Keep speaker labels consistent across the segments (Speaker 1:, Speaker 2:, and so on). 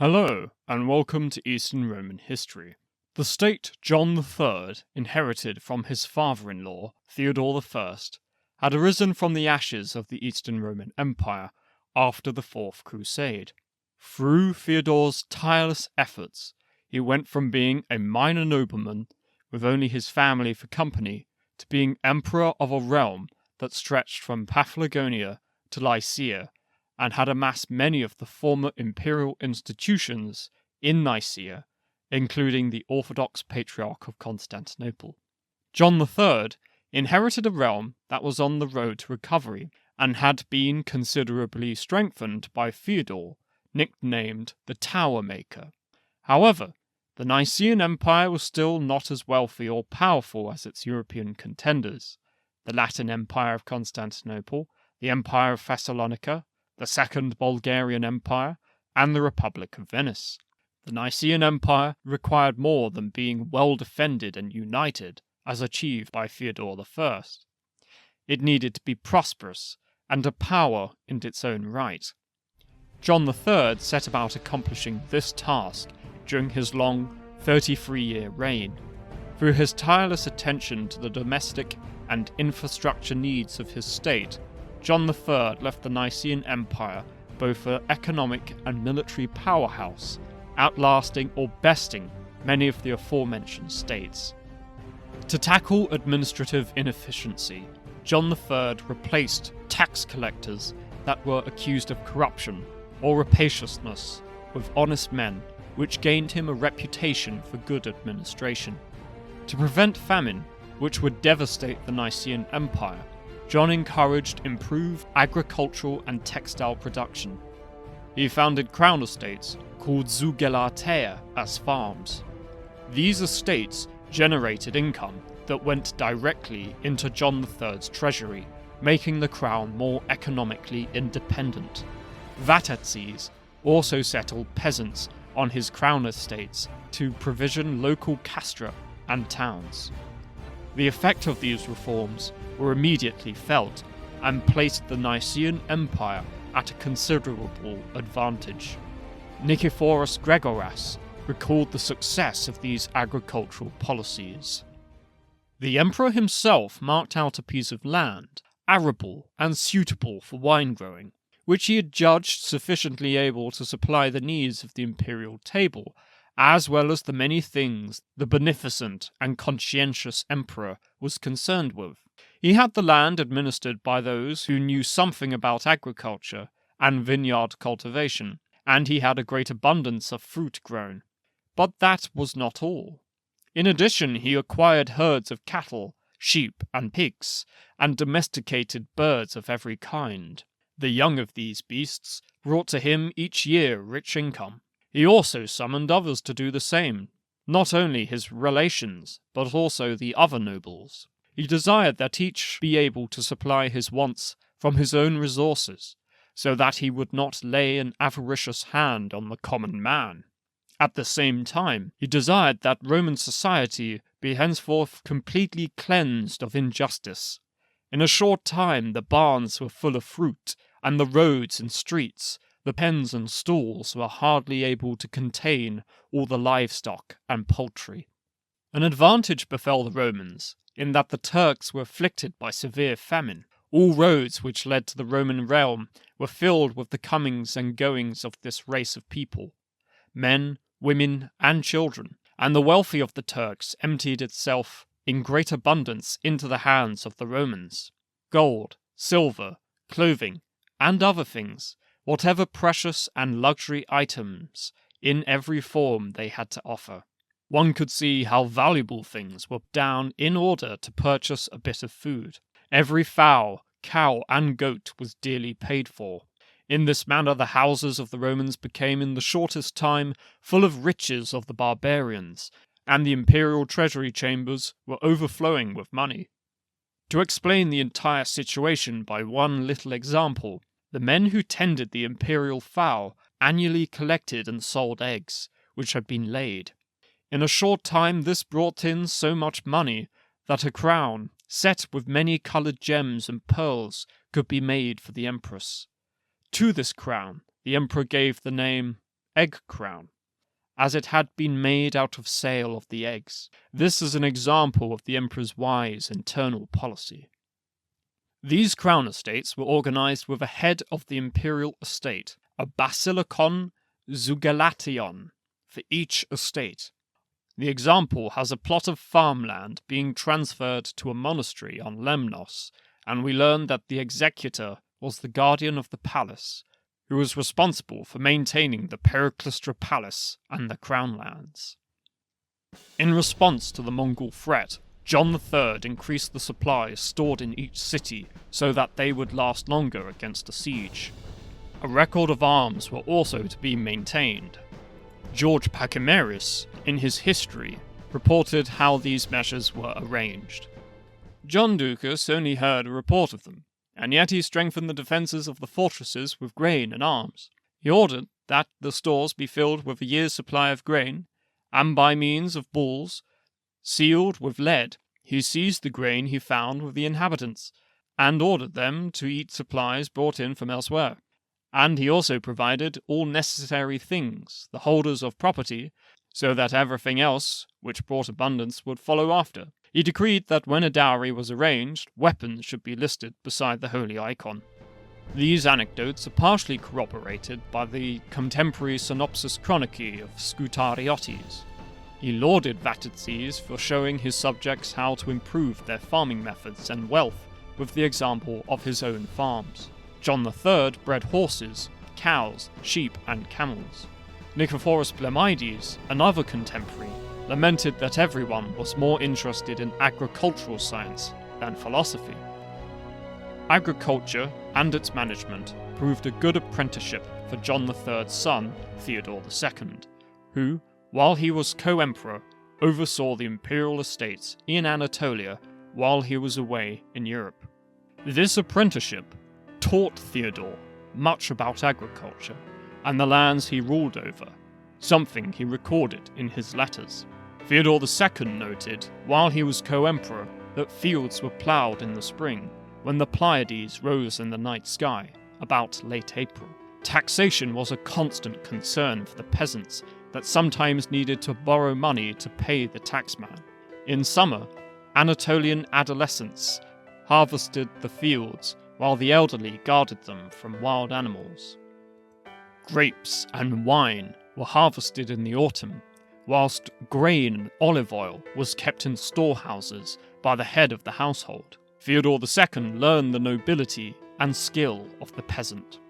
Speaker 1: Hello, and welcome to Eastern Roman history. The state John III inherited from his father-in-law, Theodore I, had arisen from the ashes of the Eastern Roman Empire after the Fourth Crusade. Through Theodore's tireless efforts, he went from being a minor nobleman with only his family for company to being emperor of a realm that stretched from Paphlagonia to Lycia and had amassed many of the former imperial institutions in Nicaea, including the Orthodox Patriarch of Constantinople. John III inherited a realm that was on the road to recovery and had been considerably strengthened by Theodore, nicknamed the Tower Maker. However, the Nicaean Empire was still not as wealthy or powerful as its European contenders, the Latin Empire of Constantinople, the Empire of Thessalonica, the Second Bulgarian Empire, and the Republic of Venice. The Nicaean Empire required more than being well defended and united, as achieved by Theodore I. It needed to be prosperous and a power in its own right. John III set about accomplishing this task during his long 33-year reign. Through his tireless attention to the domestic and infrastructure needs of his state, John III left the Nicaean Empire both an economic and military powerhouse, outlasting or besting many of the aforementioned states. To tackle administrative inefficiency, John III replaced tax collectors that were accused of corruption or rapaciousness with honest men, which gained him a reputation for good administration. To prevent famine, which would devastate the Nicaean Empire, John encouraged improved agricultural and textile production. He founded crown estates called zugelatea as farms. These estates generated income that went directly into John III's treasury, making the crown more economically independent. Vatatses also settled peasants on his crown estates to provision local castra and towns. The effect of these reforms were immediately felt and placed the Nicaean Empire at a considerable advantage. Nikephoros Gregoras recalled the success of these agricultural policies. The emperor himself marked out a piece of land, arable and suitable for wine growing, which he had judged sufficiently able to supply the needs of the imperial table, as well as the many things the beneficent and conscientious emperor was concerned with. He had the land administered by those who knew something about agriculture and vineyard cultivation, and he had a great abundance of fruit grown. But that was not all. In addition, he acquired herds of cattle, sheep, and pigs, and domesticated birds of every kind. The young of these beasts brought to him each year rich income. He also summoned others to do the same, not only his relations, but also the other nobles. He desired that each be able to supply his wants from his own resources, so that he would not lay an avaricious hand on the common man. At the same time, he desired that Roman society be henceforth completely cleansed of injustice. In a short time the barns were full of fruit, and the roads and streets, the pens and stalls were hardly able to contain all the livestock and poultry. An advantage befell the Romans, in that the Turks were afflicted by severe famine. All roads which led to the Roman realm were filled with the comings and goings of this race of people, men, women, and children, and the wealthy of the Turks emptied itself in great abundance into the hands of the Romans. Gold, silver, clothing, and other things, whatever precious and luxury items in every form they had to offer. One could see how valuable things were down in order to purchase a bit of food. Every fowl, cow, and goat was dearly paid for. In this manner the houses of the Romans became in the shortest time full of riches of the barbarians, and the imperial treasury chambers were overflowing with money. To explain the entire situation by one little example, the men who tended the imperial fowl annually collected and sold eggs, which had been laid. In a short time this brought in so much money that a crown, set with many coloured gems and pearls, could be made for the empress. To this crown the emperor gave the name egg crown, as it had been made out of sale of the eggs. This is an example of the emperor's wise internal policy. These crown estates were organized with a head of the imperial estate, a basilikon zugelation, for each estate. The example has a plot of farmland being transferred to a monastery on Lemnos, and we learn that the executor was the guardian of the palace, who was responsible for maintaining the Periclestra Palace and the crown lands. In response to the Mongol threat, John III increased the supplies stored in each city so that they would last longer against a siege. A record of arms were also to be maintained. George Pachymeres, in his History, reported how these measures were arranged. John Ducas only heard a report of them, and yet he strengthened the defences of the fortresses with grain and arms. He ordered that the stores be filled with a year's supply of grain, and by means of balls sealed with lead, he seized the grain he found with the inhabitants, and ordered them to eat supplies brought in from elsewhere. And he also provided all necessary things, the holders of property, so that everything else which brought abundance would follow after. He decreed that when a dowry was arranged, weapons should be listed beside the holy icon. These anecdotes are partially corroborated by the contemporary Synopsis Chronici of Scoutariotes. He lauded Vatatzes for showing his subjects how to improve their farming methods and wealth with the example of his own farms. John III bred horses, cows, sheep, and camels. Nikephoros Blemides, another contemporary, lamented that everyone was more interested in agricultural science than philosophy. Agriculture and its management proved a good apprenticeship for John III's son, Theodore II, who, while he was co-emperor, oversaw the imperial estates in Anatolia while he was away in Europe. This apprenticeship taught Theodore much about agriculture and the lands he ruled over, something he recorded in his letters. Theodore II noted, while he was co-emperor, that fields were ploughed in the spring, when the Pleiades rose in the night sky, about late April. Taxation was a constant concern for the peasants that sometimes needed to borrow money to pay the taxman. In summer, Anatolian adolescents harvested the fields while the elderly guarded them from wild animals. Grapes and wine were harvested in the autumn, whilst grain and olive oil was kept in storehouses by the head of the household. Theodore II learned the nobility and skill of the peasant.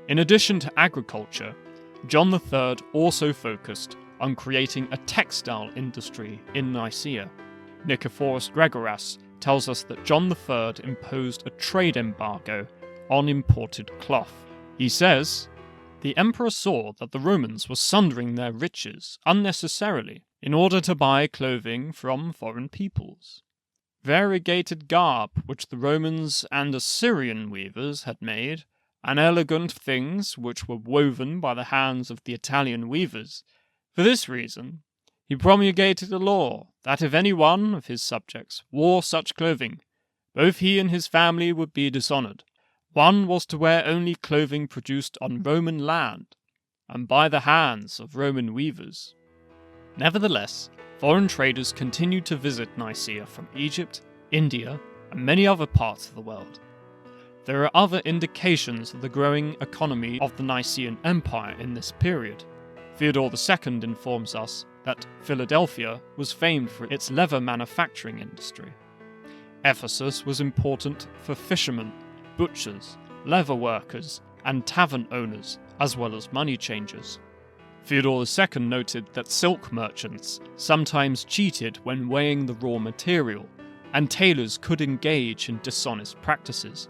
Speaker 1: In addition to agriculture, John III also focused on creating a textile industry in Nicaea. Nikephoros Gregoras tells us that John III imposed a trade embargo on imported cloth. He says, "The emperor saw that the Romans were sundering their riches unnecessarily in order to buy clothing from foreign peoples. Variegated garb which the Romans and Assyrian weavers had made, and elegant things which were woven by the hands of the Italian weavers. For this reason, he promulgated a law that if any one of his subjects wore such clothing, both he and his family would be dishonored. One was to wear only clothing produced on Roman land, and by the hands of Roman weavers." Nevertheless, foreign traders continued to visit Nicaea from Egypt, India, and many other parts of the world. There are other indications of the growing economy of the Nicaean Empire in this period. Theodore II informs us that Philadelphia was famed for its leather manufacturing industry. Ephesus was important for fishermen, butchers, leather workers, and tavern owners, as well as money changers. Theodore II noted that silk merchants sometimes cheated when weighing the raw material, and tailors could engage in dishonest practices.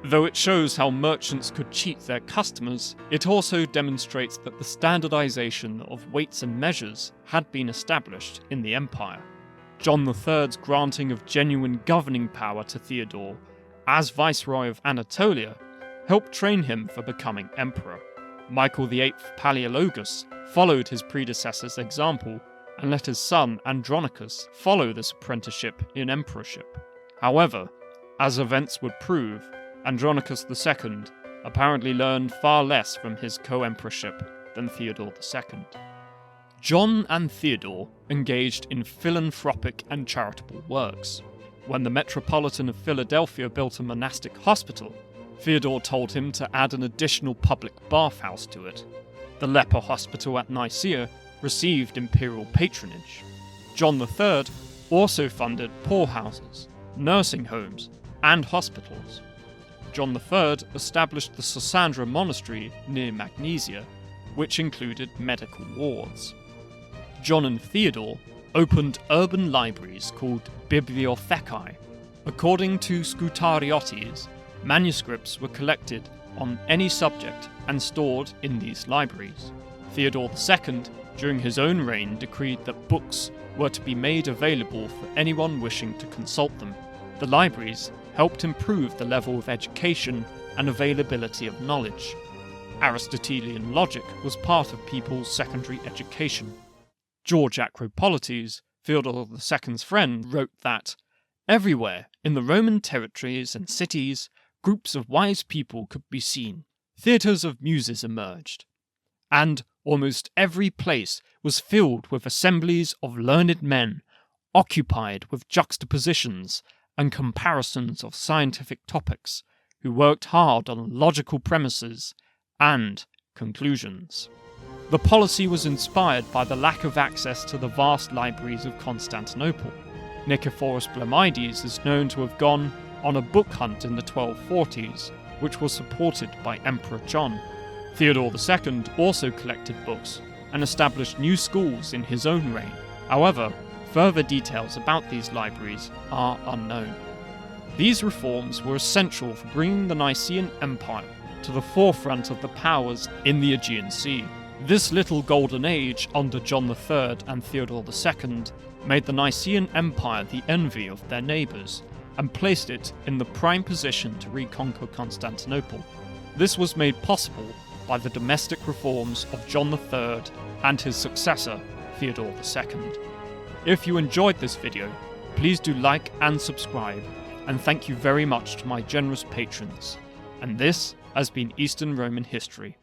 Speaker 1: Though it shows how merchants could cheat their customers, it also demonstrates that the standardization of weights and measures had been established in the empire. John III's granting of genuine governing power to Theodore as Viceroy of Anatolia helped train him for becoming emperor. Michael VIII Palaeologus followed his predecessor's example and let his son Andronicus follow this apprenticeship in emperorship. However, as events would prove, Andronicus II apparently learned far less from his co-emperorship than Theodore II. John and Theodore engaged in philanthropic and charitable works. When the Metropolitan of Philadelphia built a monastic hospital, Theodore told him to add an additional public bathhouse to it. The leper hospital at Nicaea received imperial patronage. John III also funded poorhouses, nursing homes, and hospitals. John III established the Sosandra Monastery near Magnesia, which included medical wards. John and Theodore opened urban libraries called Bibliothecae. According to Scutariotes, manuscripts were collected on any subject and stored in these libraries. Theodore II, during his own reign, decreed that books were to be made available for anyone wishing to consult them. The libraries helped improve the level of education and availability of knowledge. Aristotelian logic was part of people's secondary education. George Akropolites, Theodore II's friend, wrote that, "Everywhere, in the Roman territories and cities, groups of wise people could be seen. Theatres of muses emerged. And almost every place was filled with assemblies of learned men, occupied with juxtapositions and comparisons of scientific topics, who worked hard on logical premises and conclusions." The policy was inspired by the lack of access to the vast libraries of Constantinople. Nikephoros Blamides is known to have gone on a book hunt in the 1240s, which was supported by Emperor John. Theodore II also collected books and established new schools in his own reign. However, further details about these libraries are unknown. These reforms were essential for bringing the Nicaean Empire to the forefront of the powers in the Aegean Sea. This little golden age under John III and Theodore II made the Nicaean Empire the envy of their neighbours and placed it in the prime position to reconquer Constantinople. This was made possible by the domestic reforms of John III and his successor, Theodore II. If you enjoyed this video, please do like and subscribe, and thank you very much to my generous patrons. And this has been Eastern Roman History.